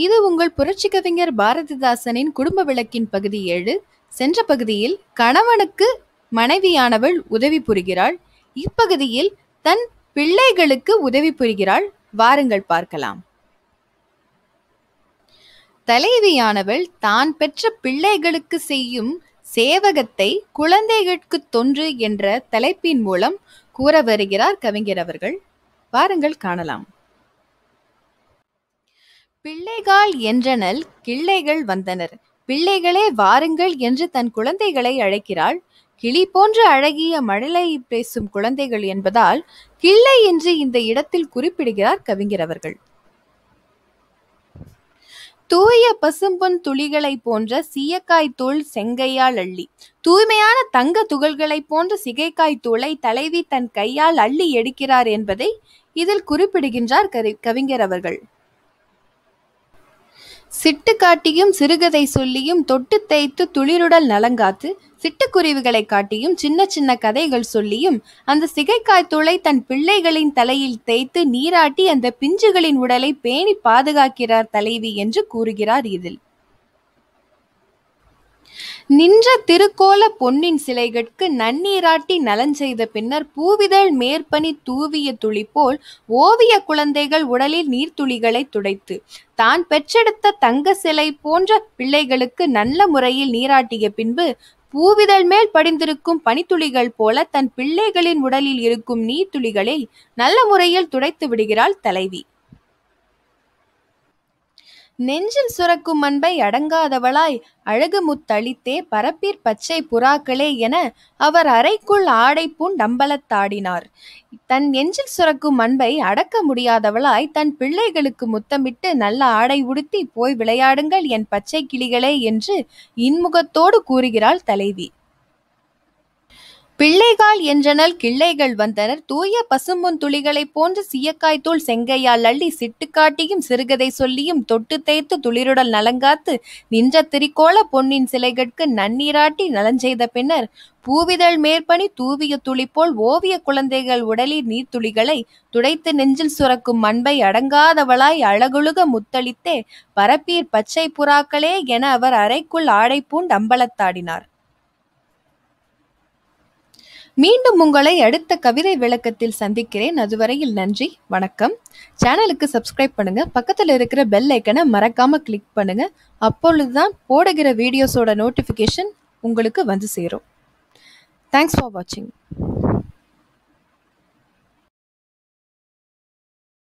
இது உங்கள் புரட்சி கவிஞர் பாரதிதாசனின் குடும்ப விளக்கின் பகுதி 7. சென்ற பகுதியில் கணவனுக்கு மனைவியானவள் உதவி புரிகிறாள். இப்பகுதியில் தன் பிள்ளைகளுக்கு உதவி புரிகிறாள். வாருங்கள் பார்க்கலாம். தலைவியானவள் தான் பெற்ற பிள்ளைகளுக்கு செய்யும் சேவகத்தை குழந்தைகளுக்கு தொன்று என்ற தலைப்பின் மூலம் கூற வருகிறார் கவிஞர் அவர்கள். வாருங்கள் காணலாம். பிள்ளைகாள் என்றனள் கிள்ளைகள் வந்தனர். பிள்ளைகளே வாருங்கள் என்று தன் குழந்தைகளை அழைக்கிறாள். கிளி போன்ற அழகிய மழலை பேசும் குழந்தைகள் என்பதால் கிள்ளை என்று இந்த இடத்தில் குறிப்பிடுகிறார் கவிஞர் அவர்கள். தூய பசும்பொன் துளிகளை போன்ற சீயக்காய் தூள் செங்கையால் அள்ளி, தூய்மையான தங்க துகள்களை போன்ற சிகைக்காய் தூளை தலைவி தன் கையால் அள்ளி எடுக்கிறார் என்பதை இதில் குறிப்பிடுகின்றார் கவிஞர் அவர்கள். சிட்டு காட்டியும் சிறுகதை சொல்லியும் தொட்டு தேய்த்து துளிருடல் நலங்காத்து, சிட்டுக்குருவிகளை காட்டியும் சின்ன சின்ன கதைகள் சொல்லியும் அந்த சிகைக்காய் தூளை தன் பிள்ளைகளின் தலையில் தேய்த்து நீராட்டி அந்த பிஞ்சுகளின் உடலை பேணி பாதுகாக்கிறார் தலைவி என்று கூறுகிறார் இதில். நின்ற திருக்கோல பொன்னின் சிலைகட்கு நன்னீராட்டி நலஞ்செய்த பின்னர் பூவிதழ் மேற்பனி தூவிய துளி போல் ஓவிய குழந்தைகள் உடலில் நீர்த்துளிகளை துடைத்து தான் பெற்றெடுத்த தங்க சிலை போன்ற பிள்ளைகளுக்கு நல்ல முறையில் நீராட்டிய பின்பு பூவிதழ் மேல் படிந்திருக்கும் பனித்துளிகள் போல தன் பிள்ளைகளின் உடலில் இருக்கும் நீர்த்துளிகளை நல்ல முறையில் துடைத்து விடுகிறாள் தலைவி. நெஞ்சில் சுரக்கும் அன்பை அடங்காதவளாய் அழகு முத்தளித்தே பரப்பீர் பச்சை புறாக்களே என அவர் அறைக்குள் ஆடை பூண்டம்பலத்தாடினார். தன் நெஞ்சில் சுரக்கும் அன்பை அடக்க முடியாதவளாய் தன் பிள்ளைகளுக்கு முத்தமிட்டு நல்ல ஆடை உடுத்தி போய் விளையாடுங்கள் என் பச்சை கிளிகளே என்று இன்முகத்தோடு கூறுகிறாள் தலைவி. பிள்ளைகாள் என்றனள் கிள்ளைகள் வந்தனர். தூய பசும்பொன் துளிகளைப் போன்ற சீயக்காய் தூள் செங்கையால் அள்ளி சிட்டுக்காட்டியும் சிறுகதை சொல்லியும் தொட்டு தேய்த்து துளிருடல் நலங்காத்து நின்ற திரிகோல பொன்னின் சிலைகட்கு நன்னீராட்டி நலஞ்செய்த பின்னர் பூவிதழ் மேற்பனி தூவிய துளி போல் ஓவிய குழந்தைகள் உடலில் நீர்த்துளிகளை துடைத்து நெஞ்சில் சுரக்கும் அன்பை அடங்காதவளாய் அழகுழுக முத்தளித்தே பரப்பீர் பச்சை புறாக்களே என அவர் அறைக்குள் ஆடை பூண்டம்பலத்தாடினார். மீண்டும் உங்களை அடுத்த கவிதை விளக்கத்தில் சந்திக்கிறேன். அதுவரையில் நன்றி, வணக்கம். சேனலுக்கு சப்ஸ்கிரைப் பண்ணுங்க, பக்கத்தில் இருக்கிற பெல் ஐக்கனை மறக்காம கிளிக் பண்ணுங்க. அப்பொழுதுதான் போடுகிற வீடியோஸோட நோட்டிஃபிகேஷன் உங்களுக்கு வந்து சேரும். தேங்க்ஸ் ஃபார் வாட்சிங்.